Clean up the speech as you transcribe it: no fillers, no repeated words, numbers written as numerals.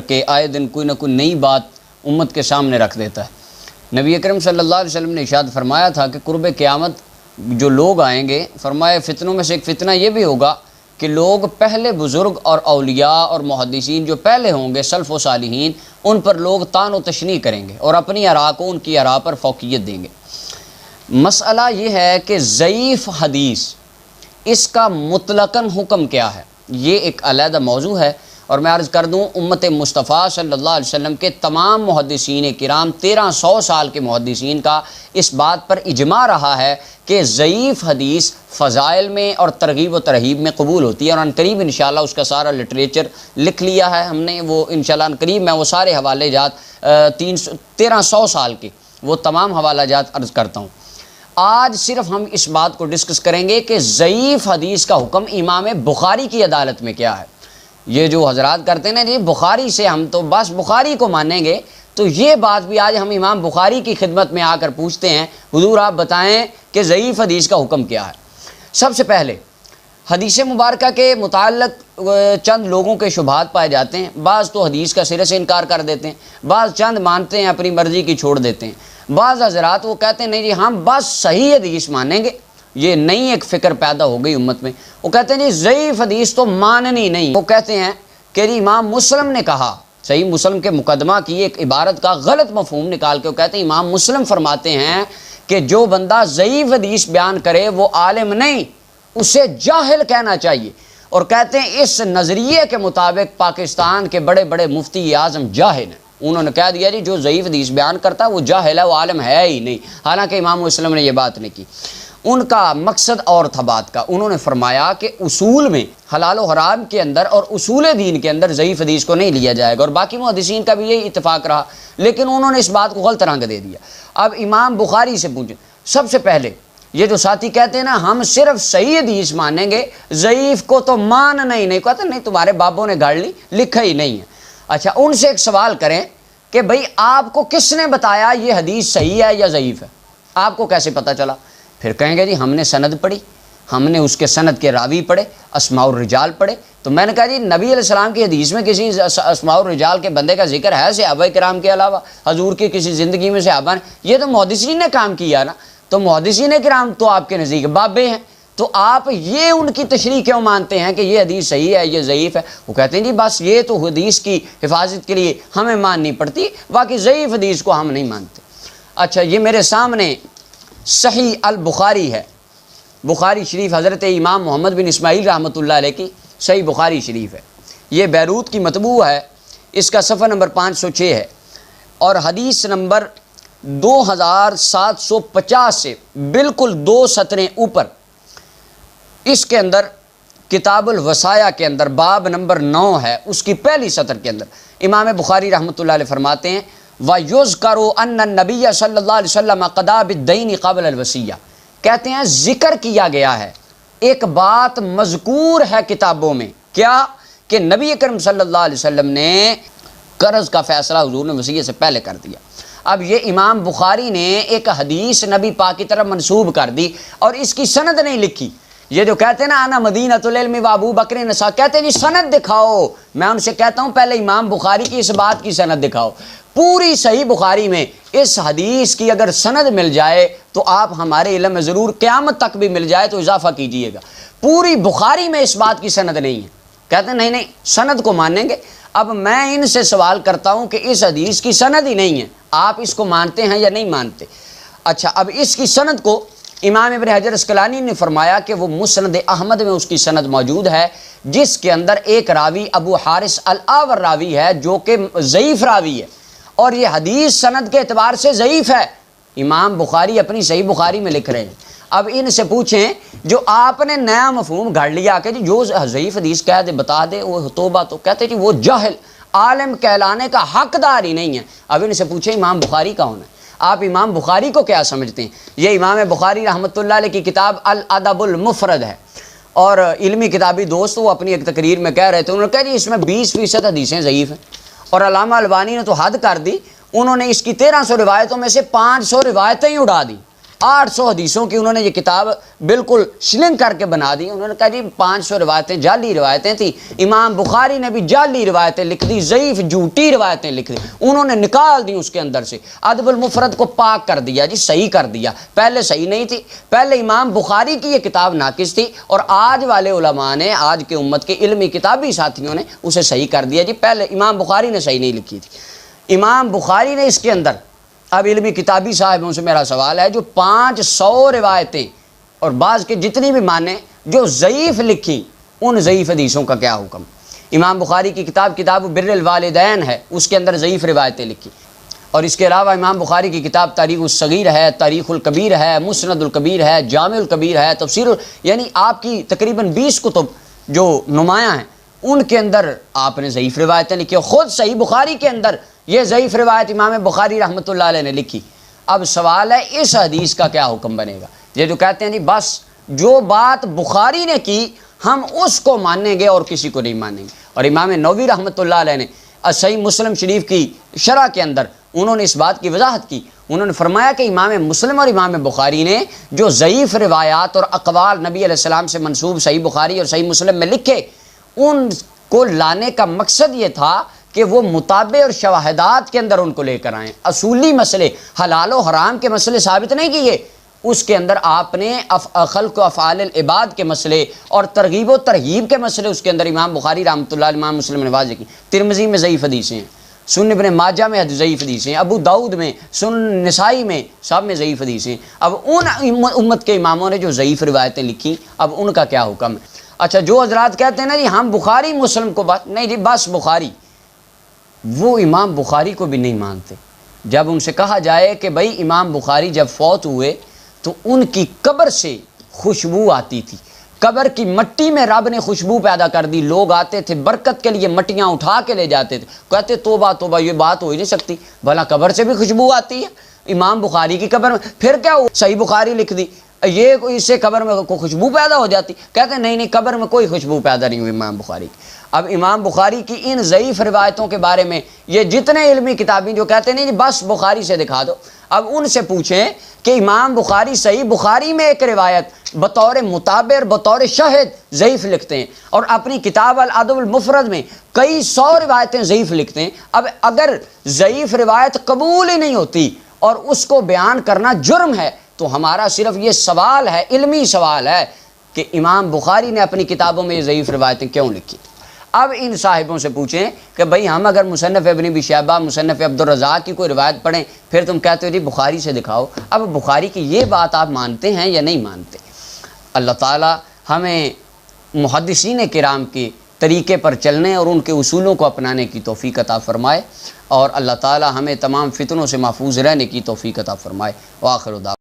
کہ آئے دن کوئی نہ کوئی نئی بات امت کے سامنے رکھ دیتا ہے۔ نبی اکرم صلی اللہ علیہ وسلم نے ارشاد فرمایا تھا کہ قرب قیامت جو لوگ آئیں گے، فرمایا فتنوں میں سے ایک فتنہ یہ بھی ہوگا کہ لوگ پہلے بزرگ اور اولیاء اور محدثین جو پہلے ہوں گے سلف و صالحین، ان پر لوگ طعن و تشنیع کریں گے اور اپنی آراء کو ان کی آراء پر فوقیت دیں گے۔ مسئلہ یہ ہے کہ ضعیف حدیث اس کا مطلقاً حکم کیا ہے، یہ ایک علیحدہ موضوع ہے۔ اور میں عرض کر دوں، امت مصطفیٰ صلی اللہ علیہ وسلم کے تمام محدثین کرام 1300 سال کے محدثین کا اس بات پر اجماع رہا ہے کہ ضعیف حدیث فضائل میں اور ترغیب و ترہیب میں قبول ہوتی ہے، اور عنقریب انشاءاللہ اس کا سارا لٹریچر لکھ لیا ہے ہم نے، وہ انشاءاللہ عنقریب میں وہ سارے حوالے جات 1300 سال کے وہ تمام حوالہ جات عرض کرتا ہوں۔ آج صرف ہم اس بات کو ڈسکس کریں گے کہ ضعیف حدیث کا حکم امام بخاری کی عدالت میں کیا ہے۔ یہ جو حضرات کرتے ہیں نا جی بخاری سے ہم تو بس بخاری کو مانیں گے، تو یہ بات بھی آج ہم امام بخاری کی خدمت میں آ کر پوچھتے ہیں، حضور آپ بتائیں کہ ضعیف حدیث کا حکم کیا ہے۔ سب سے پہلے حدیث مبارکہ کے متعلق چند لوگوں کے شبہات پائے جاتے ہیں۔ بعض تو حدیث کا سرے سے انکار کر دیتے ہیں، بعض چند مانتے ہیں اپنی مرضی کی چھوڑ دیتے ہیں، بعض حضرات وہ کہتے ہیں نہیں جی ہم بس صحیح حدیث مانیں گے۔ یہ نئی ایک فکر پیدا ہو گئی امت میں، وہ کہتے ہیں جی ضعیف حدیث تو ماننی نہیں۔ وہ کہتے ہیں کہ جی امام مسلم نے کہا، صحیح مسلم کے مقدمہ کی ایک عبارت کا غلط مفہوم نکال کے وہ کہتے ہیں امام مسلم فرماتے ہیں کہ جو بندہ ضعیف حدیث بیان کرے وہ عالم نہیں، اسے جاہل کہنا چاہیے۔ اور کہتے ہیں اس نظریے کے مطابق پاکستان کے بڑے بڑے مفتی اعظم جاہل ہیں۔ انہوں نے کہہ دیا جی جو ضعیف حدیث بیان کرتا ہے وہ جاہل ہے، وہ عالم ہے ہی نہیں، حالانکہ امام مسلم نے یہ بات نہیں کی۔ ان کا مقصد اور تھا بات کا، انہوں نے فرمایا کہ اصول میں حلال و حرام کے اندر اور اصول دین کے اندر ضعیف حدیث کو نہیں لیا جائے گا، اور باقی محدثین کا بھی یہی اتفاق رہا، لیکن انہوں نے اس بات کو غلط رنگ دے دیا۔ اب امام بخاری سے پوچھیں، سب سے پہلے یہ جو ساتھی کہتے ہیں نا ہم صرف صحیح حدیث مانیں گے، ضعیف کو تو ماننا ہی نہیں، کہتے نہیں تمہارے بابوں نے گاڑ لی، لکھا ہی نہیں ہے۔ اچھا ان سے ایک سوال کریں کہ بھئی آپ کو کس نے بتایا یہ حدیث صحیح ہے یا ضعیف ہے؟ آپ کو کیسے پتہ چلا؟ پھر کہیں گے جی ہم نے سند پڑھی، ہم نے اس کے سند کے راوی پڑھے، اسماء الرجال پڑھے۔ تو میں نے کہا جی نبی علیہ السلام کی حدیث میں کسی اسماء الرجال کے بندے کا ذکر ہے صحابہ کرام کے علاوہ؟ حضور کی کسی زندگی میں صحابہ نے، یہ تو محدثین نے کام کیا نا، تو محدثین کرام تو آپ کے نزدیک بابے ہیں، تو آپ یہ ان کی تشریح کیوں مانتے ہیں کہ یہ حدیث صحیح ہے یہ ضعیف ہے؟ وہ کہتے ہیں جی بس یہ تو حدیث کی حفاظت کے لیے ہمیں ماننی پڑتی، باقی ضعیف حدیث کو ہم نہیں مانتے۔ اچھا یہ میرے سامنے صحیح البخاری ہے، بخاری شریف حضرت امام محمد بن اسماعیل رحمۃ اللہ علیہ کی صحیح بخاری شریف ہے، یہ بیروت کی مطبوع ہے، اس کا صفحہ نمبر 506 ہے، اور حدیث نمبر 2750 سے بالکل 2 سطریں اوپر اس کے اندر کتاب الوصایا کے اندر باب نمبر 9 ہے، اس کی پہلی سطر کے اندر امام بخاری رحمۃ اللہ علیہ فرماتے ہیں وَيُذْكَرُ أَنَّ النَّبِيَّ صلی اللہ علیہ وسلم قَضَى بِالدَّيْنِ قَبْلَ الْوَصِيَّةِ، کہتے ہیں ذکر کیا گیا ہے، ایک بات مذکور ہے کتابوں میں، کیا کہ نبی اکرم صلی اللہ علیہ وسلم نے قرض کا فیصلہ حضور نے وصیت سے پہلے کر دیا۔ اب یہ امام بخاری نے ایک حدیث نبی پاک کی طرف منسوب کر دی اور اس کی سند نہیں لکھی۔ یہ جو کہتے ہیں نا انا مدینۃ العلم و ابو بکر نسا، کہتے ہیں جی سند دکھاؤ، میں ان سے کہتا ہوں پہلے امام بخاری کی اس بات کی سند دکھاؤ۔ پوری صحیح بخاری میں اس حدیث کی اگر سند مل جائے تو آپ ہمارے علم میں ضرور، قیامت تک بھی مل جائے تو اضافہ کیجئے گا۔ پوری بخاری میں اس بات کی سند نہیں ہے، کہتے ہیں نہیں سند کو مانیں گے۔ اب میں ان سے سوال کرتا ہوں کہ اس حدیث کی سند ہی نہیں ہے، آپ اس کو مانتے ہیں یا نہیں مانتے؟ اچھا اب اس کی سند کو امام ابن حجر اسقلانی نے فرمایا کہ وہ مسند احمد میں اس کی سند موجود ہے، جس کے اندر ایک راوی ابو حارث الاعور راوی ہے جو کہ ضعیف راوی ہے، اور یہ حدیث سند کے اعتبار سے ضعیف ہے۔ امام بخاری اپنی صحیح بخاری میں لکھ رہے ہیں۔ اب ان سے پوچھیں جو آپ نے نیا مفہوم گھڑ لیا کہ جو ضعیف حدیث کہہ دے بتا دے وہ توبہ، تو کہتے جی وہ جاہل، عالم کہلانے کا حقدار ہی نہیں ہے۔ اب ان سے پوچھیں امام بخاری کون ہے؟ آپ امام بخاری کو کیا سمجھتے ہیں؟ یہ امام بخاری رحمۃ اللہ علیہ کی کتاب الادب المفرد ہے، اور علمی کتابی دوست وہ اپنی ایک تقریر میں کہہ رہے تھے، انہوں نے کہا جی اس میں 20% حدیثیں ضعیف ہیں، اور علامہ البانی نے تو حد کر دی، انہوں نے اس کی 1300 روایتوں میں سے 500 روایتیں ہی اڑا دی۔ 800 حدیثوں کی انہوں نے یہ کتاب بالکل شلنگ کر کے بنا دی. انہوں نے کہا جی 500 روایتیں جعلی روایتیں تھیں. امام بخاری نے بھی جعلی روایتیں لکھ دی, ضعیف جھوٹی روایتیں لکھ دی, انہوں نے نکال دی اس کے اندر سے. ادب المفرد کو پاک کر دیا جی, صحیح کر دیا. پہلے صحیح نہیں تھی, پہلے امام بخاری کی یہ کتاب ناقص تھی, اور آج والے علماء نے, آج کے امت کے علمی کتابی ساتھیوں نے اسے صحیح کر دیا جی. پہلے امام بخاری نے صحیح نہیں لکھی تھی. امام بخاری نے اس کے اندر, اب علمی کتابی صاحبوں سے میرا سوال ہے, جو 500 روایتیں اور بعض کے جتنی بھی مانیں جو ضعیف لکھی, ان ضعیف حدیثوں کا کیا حکم؟ امام بخاری کی کتاب بر الوالدین ہے, اس کے اندر ضعیف روایتیں لکھی. اور اس کے علاوہ امام بخاری کی کتاب تاریخ الصغیر ہے, تاریخ الکبیر ہے, مسند الکبیر ہے, جامع الکبیر ہے, تفسیر یعنی آپ کی تقریباً 20 کتب جو نمایاں ہیں, ان کے اندر آپ نے ضعیف روایتیں لکھی. اور خود صحیح بخاری کے اندر یہ ضعیف روایت امام بخاری رحمۃ اللہ علیہ نے لکھی. اب سوال ہے اس حدیث کا کیا حکم بنے گا؟ یہ جو کہتے ہیں جی بس جو بات بخاری نے کی ہم اس کو مانیں گے اور کسی کو نہیں مانیں گے. اور امام نووی رحمۃ اللہ علیہ نے صحیح مسلم شریف کی شرح کے اندر انہوں نے اس بات کی وضاحت کی. انہوں نے فرمایا کہ امام مسلم اور امام بخاری نے جو ضعیف روایات اور اقوال نبی علیہ السلام سے منسوب صحیح بخاری اور صحیح مسلم میں لکھے, ان کو لانے کا مقصد یہ تھا کہ وہ مطابع اور شواہدات کے اندر ان کو لے کر آئیں. اصولی مسئلے, حلال و حرام کے مسئلے ثابت نہیں کیے, اس کے اندر آپ نے خلق و افعال العباد کے مسئلے اور ترغیب و ترہیب کے مسئلے اس کے اندر امام بخاری رحمۃ اللہ علیہ, امام مسلم نے واضح کی. ترمذی میں ضعیف حدیثیں ہیں, سنن ابن ماجہ میں ضعیف حدیثیں ہیں, ابو داؤد میں, سنن نسائی میں, سب میں ضعیف حدیثیں ہیں. اب ان امت کے اماموں نے جو ضعیف روایتیں لکھی, اب ان کا کیا حکم ہے؟ اچھا, جو حضرات کہتے ہیں نا جی ہم بخاری مسلم کو بات نہیں جی بس بخاری, وہ امام بخاری کو بھی نہیں مانتے. جب ان سے کہا جائے کہ بھائی امام بخاری جب فوت ہوئے تو ان کی قبر سے خوشبو آتی تھی, قبر کی مٹی میں رب نے خوشبو پیدا کر دی, لوگ آتے تھے برکت کے لیے مٹیاں اٹھا کے لے جاتے تھے, کہتے توبہ توبہ یہ بات ہو ہی نہیں سکتی, بھلا قبر سے بھی خوشبو آتی ہے امام بخاری کی قبر میں, پھر کیا ہوا صحیح بخاری لکھ دی, یہ اس سے قبر میں کوئی خوشبو پیدا ہو جاتی؟ کہتے ہیں نہیں قبر میں کوئی خوشبو پیدا نہیں ہوئی امام بخاری کی. اب امام بخاری کی ان ضعیف روایتوں کے بارے میں یہ جتنے علمی کتابیں جو کہتے ہیں نہیں بس بخاری سے دکھا دو, اب ان سے پوچھیں کہ امام بخاری صحیح بخاری میں ایک روایت بطور مطابع اور بطور شاہد ضعیف لکھتے ہیں, اور اپنی کتاب الادب المفرد میں کئی 100 روایتیں ضعیف لکھتے ہیں. اب اگر ضعیف روایت قبول ہی نہیں ہوتی اور اس کو بیان کرنا جرم ہے, تو ہمارا صرف یہ سوال ہے, علمی سوال ہے, کہ امام بخاری نے اپنی کتابوں میں یہ ضعیف روایتیں کیوں لکھی؟ اب ان صاحبوں سے پوچھیں کہ بھئی ہم اگر مصنف ابن ابی شیبہ, مصنف عبد الرزاق کی کوئی روایت پڑھیں, پھر تم کہتے ہو جی بخاری سے دکھاؤ. اب بخاری کی یہ بات آپ مانتے ہیں یا نہیں مانتے؟ اللہ تعالی ہمیں محدثین کرام کے طریقے پر چلنے اور ان کے اصولوں کو اپنانے کی توفیق عطا فرمائے, اور اللہ تعالی ہمیں تمام فتنوں سے محفوظ رہنے کی توفیق عطا فرمائے. وآخر دعوانا